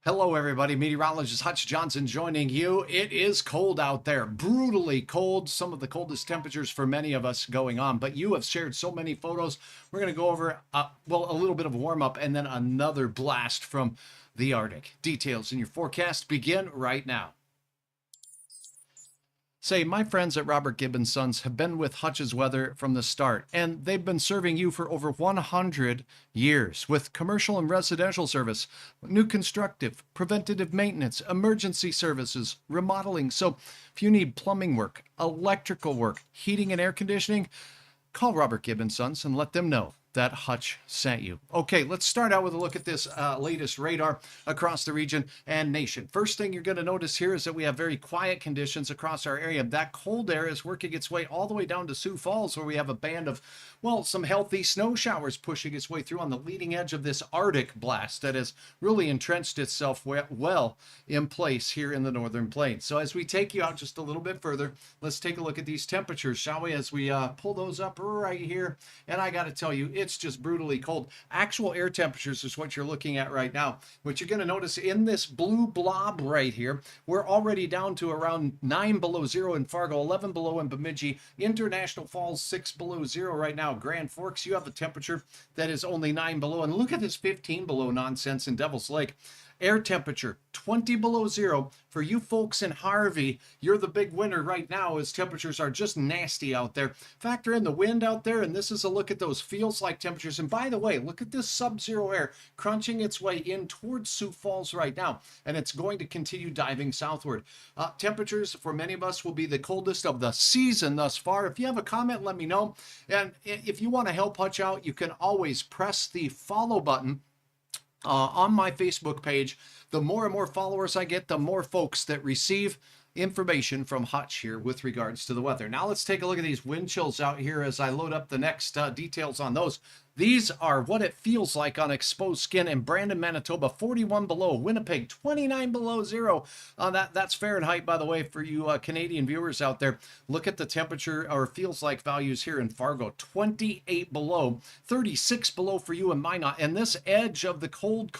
Hello, everybody. Meteorologist Hutch Johnson joining you. It is cold out there, brutally cold. Some of the coldest temperatures for many of us going on. But you have shared so many photos. We're going to go over, a little bit of warm up and then another blast from the Arctic. Details in your forecast begin right now. Say, my friends at Robert Gibbons Sons have been with Hutch's Weather from the start, and they've been serving you for over 100 years with commercial and residential service, new constructive, preventative maintenance, emergency services, remodeling. So if you need plumbing work, electrical work, heating and air conditioning, call Robert Gibbons Sons and let them know that Hutch sent you. Okay, let's start out with a look at this latest radar across the region and nation. First thing you're going to notice here is that we have very quiet conditions across our area. That cold air is working its way all the way down to Sioux Falls, where we have a band of, some healthy snow showers pushing its way through on the leading edge of this Arctic blast that has really entrenched itself well in place here in the northern plains. So as we take you out just a little bit further, let's take a look at these temperatures, shall we, as we pull those up right here. And I got to tell you, it's just brutally cold. Actual air temperatures is what you're looking at right now. What you're going to notice in this blue blob right here, we're already down to around 9 below zero in Fargo, 11 below in Bemidji, International Falls 6 below zero right now. Grand Forks, you have a temperature that is only 9 below. And look at this 15 below nonsense in Devil's Lake. Air temperature 20 below zero. For you folks in Harvey, you're the big winner right now as temperatures are just nasty out there. Factor in the wind out there, and this is a look at those feels like temperatures. And by the way, look at this sub-zero air crunching its way in towards Sioux Falls right now, and it's going to continue diving southward. Temperatures for many of us will be the coldest of the season thus far. If you have a comment, let me know. And if you want to help Hutch out, you can always press the follow button on my Facebook page. The more and more followers I get, the more folks that receive information from Hutch here with regards to the weather. Now let's take a look at these wind chills out here as I load up the next details on those. These are what it feels like on exposed skin in Brandon, Manitoba, 41 below. Winnipeg, 29 below zero. That's Fahrenheit, by the way, for you Canadian viewers out there. Look at the temperature or feels like values here in Fargo, 28 below, 36 below for you in Minot. And this edge of the cold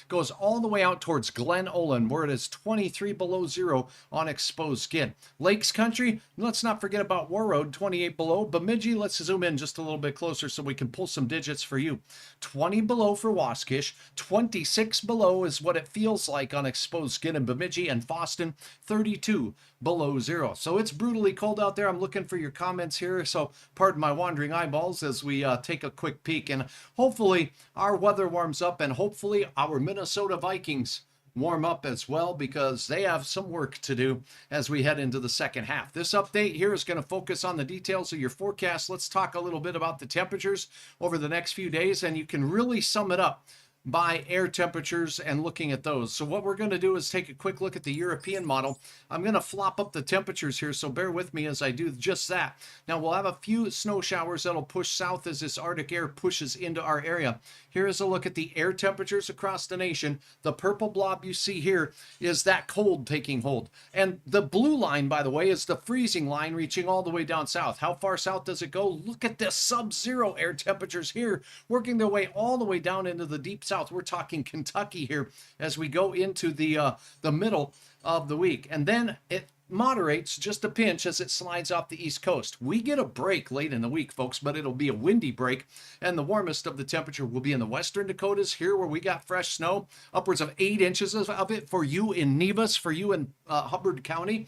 goes all the way out towards Glen Olin, where it is 23 below zero on exposed skin. Lakes Country, let's not forget about Warroad, 28 below. Bemidji, let's zoom in just a little bit closer so we can pull some digits for you. 20 below for Waskish, 26 below is what it feels like on exposed skin in Bemidji, and Foston, 32 below zero. So it's brutally cold out there. I'm looking for your comments here, so pardon my wandering eyeballs as we take a quick peek, and hopefully our weather warms up, and hopefully our Minnesota Vikings warm up as well, because they have some work to do as we head into the second half. This update here is going to focus on the details of your forecast. Let's talk a little bit about the temperatures over the next few days, and you can really sum it up by air temperatures and looking at those. So what we're going to do is take a quick look at the European model. I'm going to flop up the temperatures here, so bear with me as I do just that. Now we'll have a few snow showers that'll push south as this Arctic air pushes into our area. Here is a look at the air temperatures across the nation. The purple blob you see here is that cold taking hold. And the blue line, by the way, is the freezing line reaching all the way down south. How far south does it go? Look at this sub-zero air temperatures here working their way all the way down into the deep south. We're talking Kentucky here as we go into the middle of the week. And then it moderates just a pinch as it slides off the east coast. We get a break late in the week, folks, but it'll be a windy break, and the warmest of the temperature will be in the western Dakotas here where we got fresh snow, upwards of 8 inches of it for you in Nevis, for you in Hubbard County.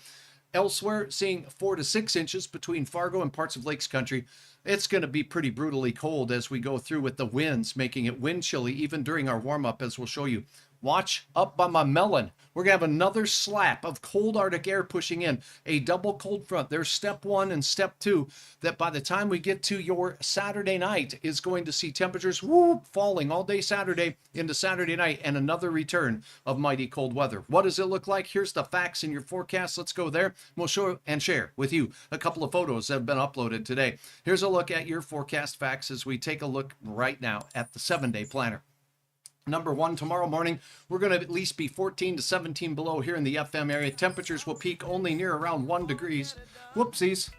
Elsewhere, seeing 4 to 6 inches between Fargo and parts of Lakes Country. It's going to be pretty brutally cold as we go through with the winds, making it wind chilly even during our warm-up, as we'll show you. Watch up by my melon. We're going to have another slap of cold Arctic air pushing in. A double cold front. There's step 1 and step 2 that by the time we get to your Saturday night is going to see temperatures falling all day Saturday into Saturday night, and another return of mighty cold weather. What does it look like? Here's the facts in your forecast. Let's go there. We'll show and share with you a couple of photos that have been uploaded today. Here's a look at your forecast facts as we take a look right now at the 7-day planner. Number 1, tomorrow morning, we're going to at least be 14 to 17 below here in the FM area. Temperatures will peak only near around 1 degrees. Whoopsies.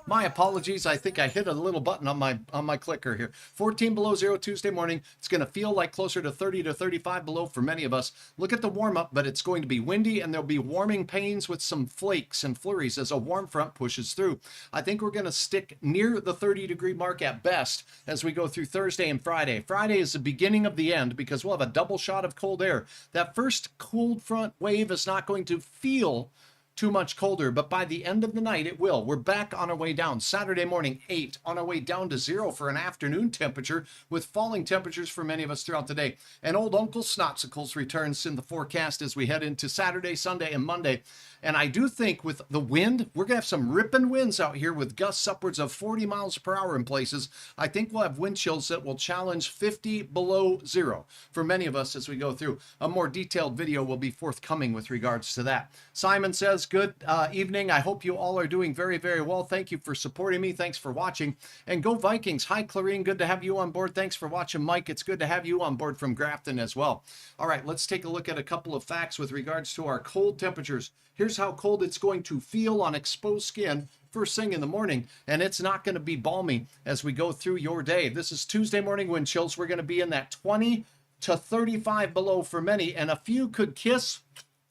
My apologies. I think I hit a little button on my clicker here. 14 below zero Tuesday morning. It's going to feel like closer to 30 to 35 below for many of us. Look at the warm up, but it's going to be windy and there'll be warming pains with some flakes and flurries as a warm front pushes through. I think we're going to stick near the 30-degree mark at best as we go through Thursday and Friday. Friday is the beginning of the end because we'll have a double shot of cold air. That first cold front wave is not going to feel too much colder, but by the end of the night it will. We're back on our way down. Saturday morning 8, on our way down to 0 for an afternoon temperature, with falling temperatures for many of us throughout the day. And old Uncle Snotsicles returns in the forecast as we head into Saturday, Sunday, and Monday. And I do think with the wind, we're going to have some ripping winds out here with gusts upwards of 40 miles per hour in places. I think we'll have wind chills that will challenge 50 below zero for many of us as we go through. A more detailed video will be forthcoming with regards to that. Simon says, good evening. I hope you all are doing very, very well. Thank you for supporting me. Thanks for watching. And go Vikings. Hi, Clarine. Good to have you on board. Thanks for watching, Mike. It's good to have you on board from Grafton as well. All right, let's take a look at a couple of facts with regards to our cold temperatures. Here's how cold it's going to feel on exposed skin first thing in the morning, and it's not going to be balmy as we go through your day. This is Tuesday morning wind chills. We're going to be in that 20 to 35 below for many, and a few could kiss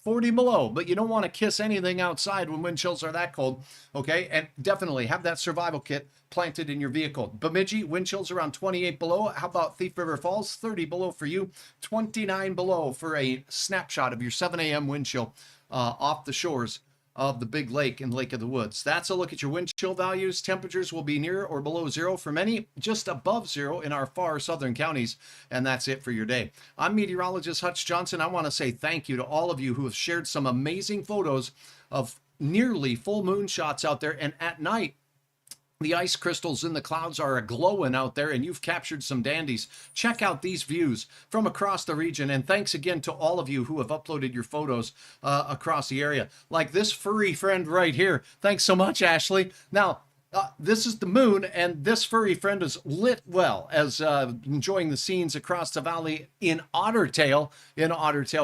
40 below, but you don't want to kiss anything outside when wind chills are that cold, okay? And definitely have that survival kit planted in your vehicle. Bemidji, wind chills around 28 below. How about Thief River Falls? 30 below for you, 29 below for a snapshot of your 7 a.m. wind chill off the shores of the big lake and Lake of the Woods. That's a look at your wind chill values. Temperatures will be near or below zero for many, just above zero in our far southern counties. And that's it for your day. I'm meteorologist Hutch Johnson. I want to say thank you to all of you who have shared some amazing photos of nearly full moon shots out there. And at night, the ice crystals in the clouds are glowing out there, and you've captured some dandies. Check out these views from across the region, and thanks again to all of you who have uploaded your photos across the area. Like this furry friend right here. Thanks so much, Ashley. Now, this is the moon, and this furry friend is lit well as enjoying the scenes across the valley in Ottertail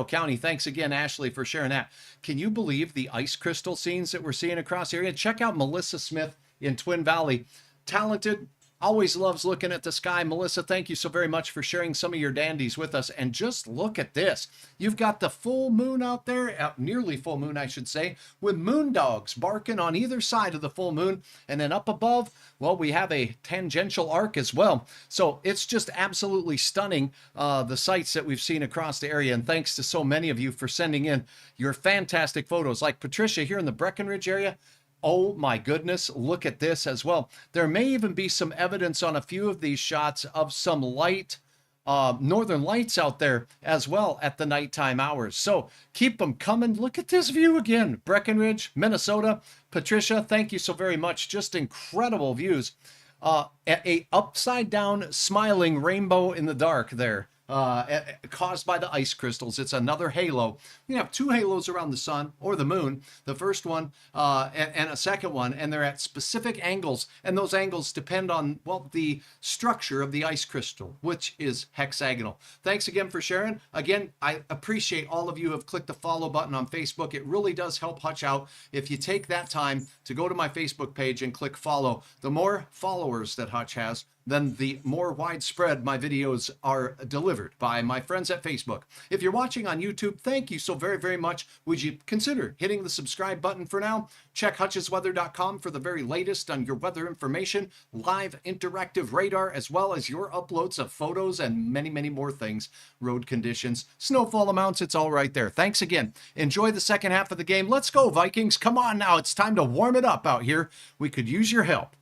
County. Thanks again, Ashley, for sharing that. Can you believe the ice crystal scenes that we're seeing across the area? Check out Melissa Smith in Twin Valley. Talented, always loves looking at the sky. Melissa, thank you so very much for sharing some of your dandies with us. And just look at this. You've got the full moon out there, nearly full moon, I should say, with moon dogs barking on either side of the full moon. And then up above, well, we have a tangential arc as well. So it's just absolutely stunning, the sights that we've seen across the area. And thanks to so many of you for sending in your fantastic photos. Like Patricia here in the Breckenridge area. Oh my goodness, look at this as well. There may even be some evidence on a few of these shots of some light northern lights out there as well at the nighttime hours. So keep them coming. Look at this view again. Breckenridge, Minnesota. Patricia, thank you so very much. Just incredible views. A upside down smiling rainbow in the dark there. Caused by the ice crystals. It's another halo. You have two halos around the sun or the moon, the first one and a second one, and they're at specific angles, and those angles depend on, well, the structure of the ice crystal, which is hexagonal. Thanks again for sharing. Again, I appreciate all of you who have clicked the follow button on Facebook. It really does help Hutch out if you take that time to go to my Facebook page and click follow. The more followers that Hutch has, then the more widespread my videos are delivered by my friends at Facebook. If you're watching on YouTube, thank you so very, very much. Would you consider hitting the subscribe button for now? Check hutchesweather.com for the very latest on your weather information, live interactive radar, as well as your uploads of photos and many, many more things. Road conditions, snowfall amounts, it's all right there. Thanks again. Enjoy the second half of the game. Let's go, Vikings. Come on now. It's time to warm it up out here. We could use your help.